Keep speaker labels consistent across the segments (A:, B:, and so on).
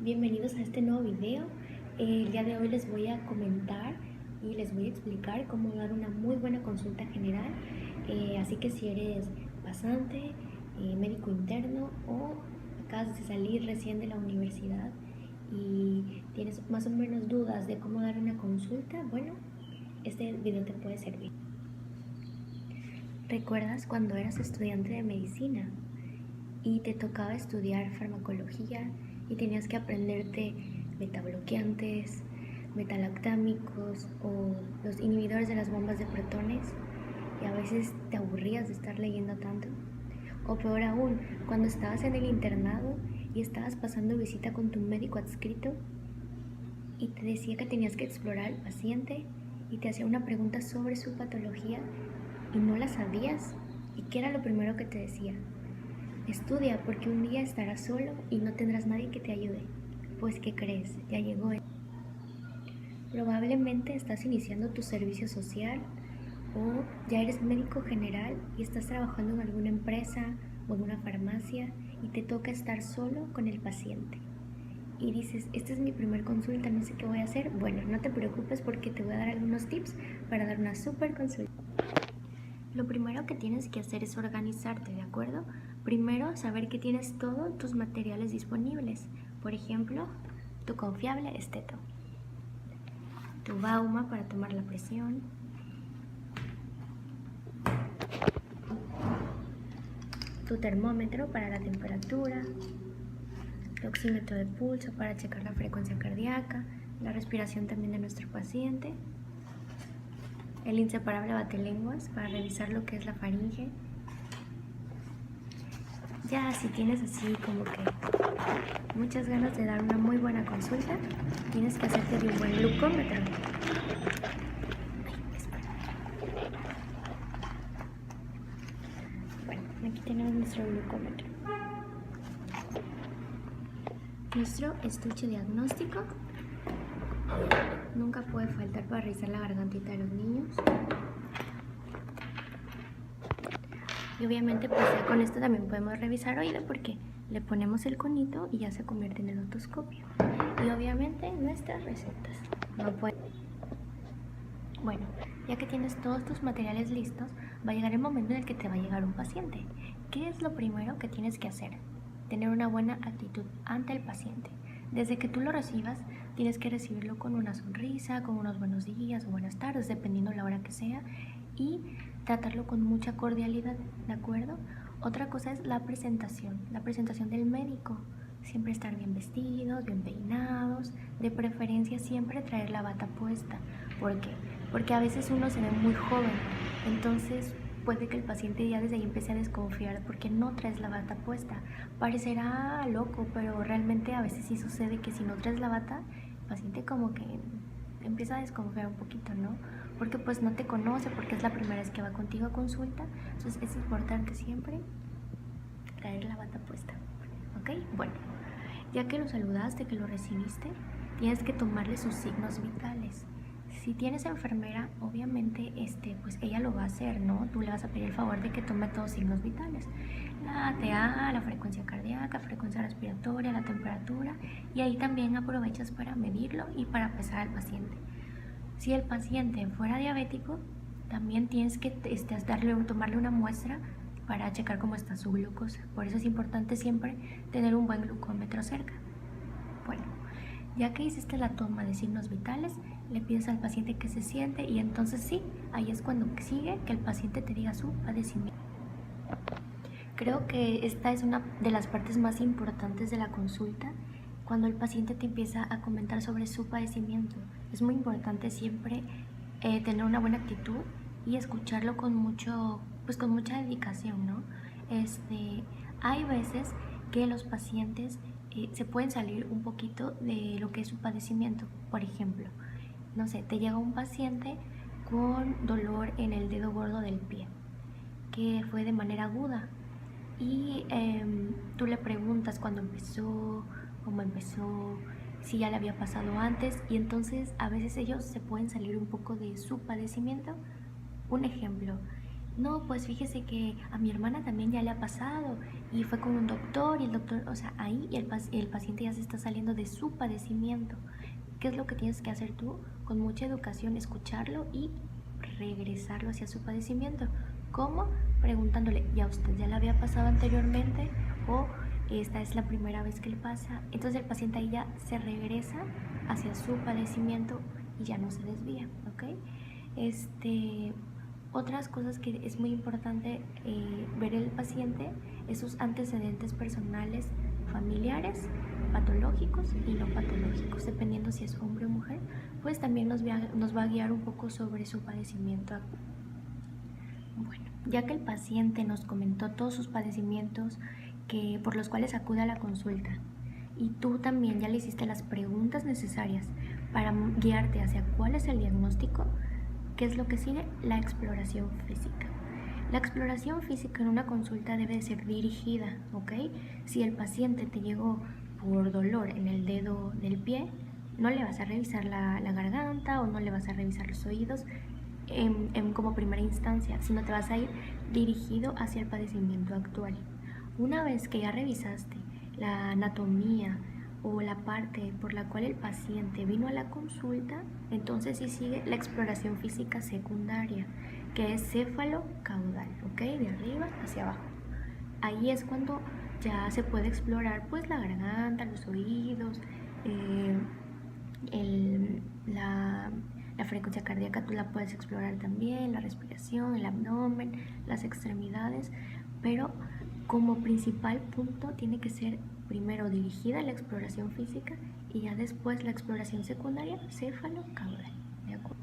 A: Bienvenidos a este nuevo video. El día de hoy les voy a comentar y les voy a explicar cómo dar una muy buena consulta general. Así que si eres pasante, médico interno o acabas de salir recién de la universidad y tienes más o menos dudas de cómo dar una consulta, bueno, este video te puede servir. ¿Recuerdas cuando eras estudiante de medicina y te tocaba estudiar farmacología y tenías que aprenderte metabloqueantes, metalactámicos o los inhibidores de las bombas de protones, y a veces te aburrías de estar leyendo tanto? O peor aún, cuando estabas en el internado y estabas pasando visita con tu médico adscrito y te decía que tenías que explorar al paciente y te hacía una pregunta sobre su patología y no la sabías. ¿Y qué era lo primero que te decía? Estudia, porque un día estarás solo y no tendrás nadie que te ayude. Pues, ¿qué crees? Ya llegó él. Probablemente estás iniciando tu servicio social o ya eres médico general y estás trabajando en alguna empresa o en una farmacia y te toca estar solo con el paciente. Y dices, esta es mi primer consulta, no sé qué voy a hacer. Bueno, no te preocupes porque te voy a dar algunos tips para dar una super consulta. Lo primero que tienes que hacer es organizarte, ¿de acuerdo? Primero, saber que tienes todos tus materiales disponibles. Por ejemplo, tu confiable esteto, tu bauma para tomar la presión, tu termómetro para la temperatura, tu oxímetro de pulso para checar la frecuencia cardíaca, la respiración también de nuestro paciente, el inseparable batelenguas para revisar lo que es la faringe. Ya si tienes así como que muchas ganas de dar una muy buena consulta, tienes que hacerte de un buen glucómetro. Bueno, aquí tenemos nuestro glucómetro. Nuestro estuche diagnóstico nunca puede faltar para revisar la gargantita de los niños. Y obviamente pues ya con esto también podemos revisar oído porque le ponemos el conito y ya se convierte en el otoscopio. Y obviamente nuestras recetas. Bueno, ya que tienes todos tus materiales listos, va a llegar el momento en el que te va a llegar un paciente. ¿Qué es lo primero que tienes que hacer? Tener una buena actitud ante el paciente. Desde que tú lo recibas, tienes que recibirlo con una sonrisa, con unos buenos días o buenas tardes, dependiendo la hora que sea, y tratarlo con mucha cordialidad, ¿de acuerdo? Otra cosa es la presentación del médico. Siempre estar bien vestidos, bien peinados, de preferencia siempre traer la bata puesta. ¿Por qué? Porque a veces uno se ve muy joven, entonces puede que el paciente ya desde ahí empiece a desconfiar porque no traes la bata puesta. Parecerá loco, pero realmente a veces sí sucede que si no traes la bata, el paciente como que empieza a desconfiar un poquito, ¿no? Porque pues no te conoce, porque es la primera vez que va contigo a consulta. Entonces es importante siempre traer la bata puesta, ¿ok? Bueno, ya que lo saludaste, que lo recibiste, tienes que tomarle sus signos vitales. Si tienes enfermera, obviamente pues ella lo va a hacer, ¿no? Tú le vas a pedir el favor de que tome todos los signos vitales. La ATA, la frecuencia cardíaca, frecuencia respiratoria, la temperatura, y ahí también aprovechas para medirlo y para pesar al paciente. Si el paciente fuera diabético, también tienes que tomarle una muestra para checar cómo está su glucosa. Por eso es importante siempre tener un buen glucómetro cerca. Bueno, ya que hiciste la toma de signos vitales, le pides al paciente que se siente y entonces sí, ahí es cuando sigue que el paciente te diga su padecimiento. Creo que esta es una de las partes más importantes de la consulta, cuando el paciente te empieza a comentar sobre su padecimiento. Es muy importante siempre tener una buena actitud y escucharlo con mucha dedicación, ¿no? Hay veces que los pacientes se pueden salir un poquito de lo que es su padecimiento. Por ejemplo, no sé, te llega un paciente con dolor en el dedo gordo del pie, que fue de manera aguda, y tú le preguntas cuándo empezó, cómo empezó, si ya le había pasado antes, y entonces a veces ellos se pueden salir un poco de su padecimiento. Un ejemplo, No, pues fíjese que a mi hermana también ya le ha pasado y fue con un doctor y el doctor, o sea, ahí el paciente ya se está saliendo de su padecimiento. ¿Qué es lo que tienes que hacer tú? Con mucha educación, escucharlo y regresarlo hacia su padecimiento. ¿Cómo? Preguntándole, ¿ya usted ya le había pasado anteriormente? ¿O esta es la primera vez que le pasa? Entonces el paciente ahí ya se regresa hacia su padecimiento y ya no se desvía, ¿ok? Otras cosas que es muy importante ver el paciente es sus antecedentes personales, familiares, patológicos y no patológicos, dependiendo si es hombre o mujer, pues también nos va a guiar un poco sobre su padecimiento. Bueno, ya que el paciente nos comentó todos sus padecimientos por los cuales acude a la consulta y tú también ya le hiciste las preguntas necesarias para guiarte hacia cuál es el diagnóstico, ¿qué es lo que sigue? La exploración física. La exploración física en una consulta debe ser dirigida, ¿ok? Si el paciente te llegó por dolor en el dedo del pie, no le vas a revisar la garganta o no le vas a revisar los oídos como primera instancia, sino te vas a ir dirigido hacia el padecimiento actual. Una vez que ya revisaste la anatomía o la parte por la cual el paciente vino a la consulta, entonces sí sigue la exploración física secundaria, que es céfalo-caudal, ¿ok? De arriba hacia abajo. Ahí es cuando ya se puede explorar pues la garganta, los oídos, la frecuencia cardíaca tú la puedes explorar también, la respiración, el abdomen, las extremidades, pero como principal punto tiene que ser primero dirigida la exploración física y ya después la exploración secundaria céfalo-caudal. ¿De acuerdo?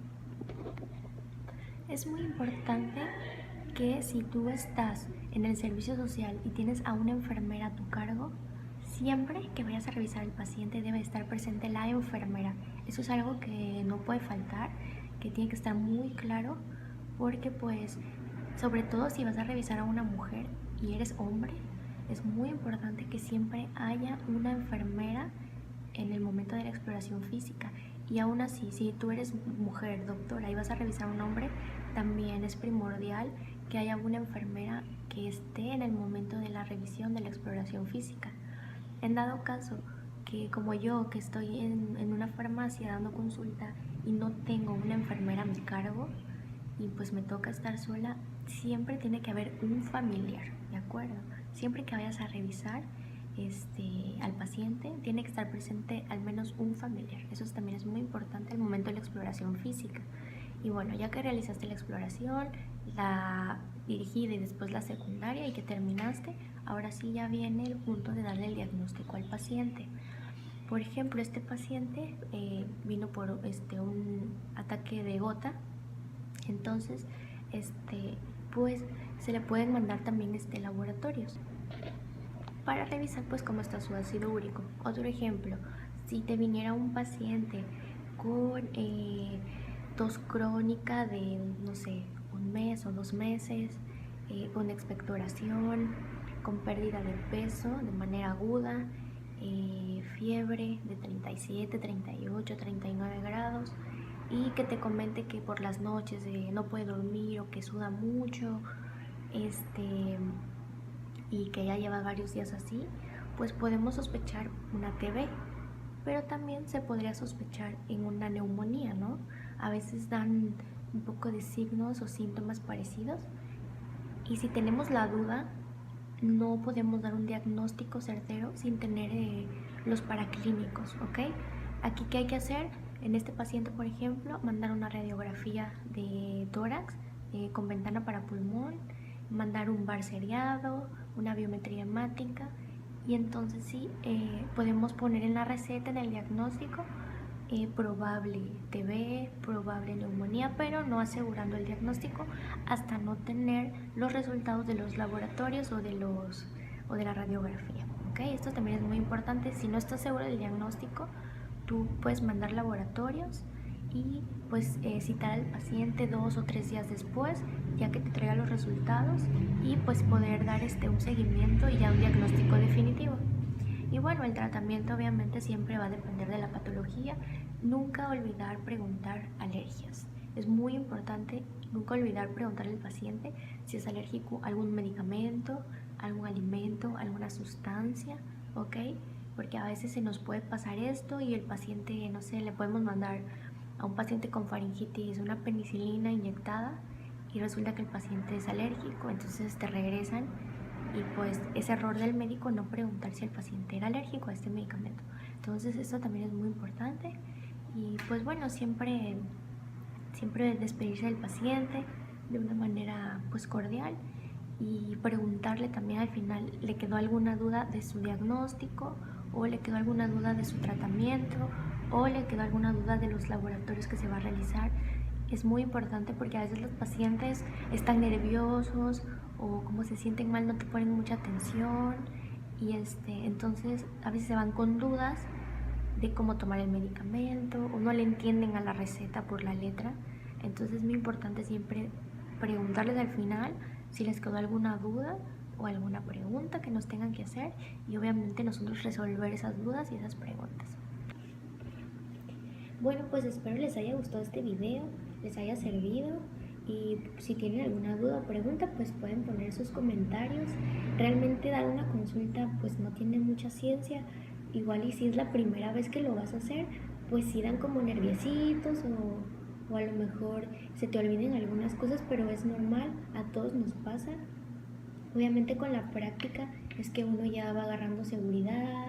A: Es muy importante que si tú estás en el servicio social y tienes a una enfermera a tu cargo, siempre que vayas a revisar al paciente debe estar presente la enfermera. Eso es algo que no puede faltar, que tiene que estar muy claro, porque pues sobre todo si vas a revisar a una mujer y eres hombre, es muy importante que siempre haya una enfermera en el momento de la exploración física. Y aún así, si tú eres mujer, doctora, y vas a revisar a un hombre, también es primordial que haya una enfermera que esté en el momento de la revisión de la exploración física. En dado caso que como yo, que estoy en una farmacia dando consulta y no tengo una enfermera a mi cargo y pues me toca estar sola, siempre tiene que haber un familiar, ¿de acuerdo? Siempre que vayas a revisar al paciente, tiene que estar presente al menos un familiar. Eso también es muy importante al momento de la exploración física. Y bueno, ya que realizaste la exploración, la dirigida y después la secundaria y que terminaste, ahora sí ya viene el punto de darle el diagnóstico al paciente. Por ejemplo, este paciente vino por un ataque de gota, entonces pues se le pueden mandar también laboratorios para revisar pues cómo está su ácido úrico. Otro ejemplo, si te viniera un paciente con tos crónica de, no sé, un mes o 2 meses, con expectoración, con pérdida de peso de manera aguda, fiebre de 37, 38, 39 grados y que te comente que por las noches no puede dormir o que suda mucho, y que ya lleva varios días así, pues podemos sospechar una TB, pero también se podría sospechar en una neumonía, ¿no? A veces dan un poco de signos o síntomas parecidos y si tenemos la duda, no podemos dar un diagnóstico certero sin tener los paraclínicos, ¿ok? Aquí, ¿qué hay que hacer? En este paciente, por ejemplo, mandar una radiografía de tórax con ventana para pulmón, mandar un bar seriado, una biometría hemática y entonces sí podemos poner en la receta, en el diagnóstico, probable TB, probable neumonía, pero no asegurando el diagnóstico hasta no tener los resultados de los laboratorios o de la radiografía. ¿Okay? Esto también es muy importante. Si no estás seguro del diagnóstico, tú puedes mandar laboratorios y pues citar al paciente 2 o 3 días después, ya que te traiga los resultados y pues poder dar un seguimiento y ya un diagnóstico definitivo. Y bueno, el tratamiento obviamente siempre va a depender de la patología. Nunca olvidar preguntar alergias. Es muy importante nunca olvidar preguntarle al paciente si es alérgico a algún medicamento, algún alimento, alguna sustancia, ¿ok? Porque a veces se nos puede pasar esto y el paciente, no sé, le podemos mandar a un paciente con faringitis una penicilina inyectada y resulta que el paciente es alérgico, entonces te regresan y pues ese error del médico no preguntar si el paciente era alérgico a este medicamento. Entonces esto también es muy importante y pues bueno, siempre despedirse del paciente de una manera pues cordial y preguntarle también al final, ¿le quedó alguna duda de su diagnóstico o le quedó alguna duda de su tratamiento o le quedó alguna duda de los laboratorios que se va a realizar? Es muy importante porque a veces los pacientes están nerviosos o como se sienten mal no te ponen mucha atención y entonces a veces se van con dudas de cómo tomar el medicamento o no le entienden a la receta por la letra. Entonces es muy importante siempre preguntarles al final si les quedó alguna duda o alguna pregunta que nos tengan que hacer y obviamente nosotros resolver esas dudas y esas preguntas. Bueno, pues espero les haya gustado este video, les haya servido y si tienen alguna duda o pregunta pues pueden poner sus comentarios. Realmente dar una consulta pues no tiene mucha ciencia, igual y si es la primera vez que lo vas a hacer pues sí dan como nerviositos o a lo mejor se te olviden algunas cosas, pero es normal, a todos nos pasa. Obviamente con la práctica es que uno ya va agarrando seguridad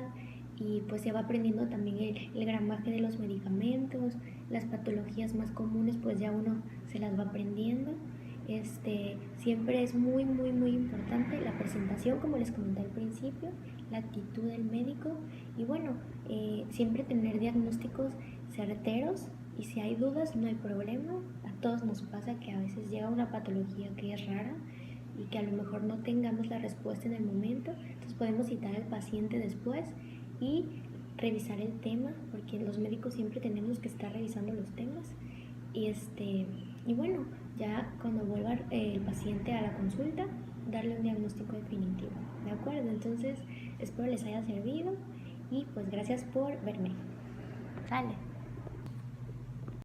A: y pues se va aprendiendo también el gramaje de los medicamentos, las patologías más comunes pues ya uno se las va aprendiendo. Siempre es muy importante la presentación, como les comenté al principio, la actitud del médico y bueno, siempre tener diagnósticos certeros y si hay dudas no hay problema. A todos nos pasa que a veces llega una patología que es rara y que a lo mejor no tengamos la respuesta en el momento, entonces podemos citar al paciente después y revisar el tema, porque los médicos siempre tenemos que estar revisando los temas y bueno, ya cuando vuelva el paciente a la consulta, darle un diagnóstico definitivo, ¿de acuerdo? Entonces espero les haya servido y pues gracias por verme. Sale.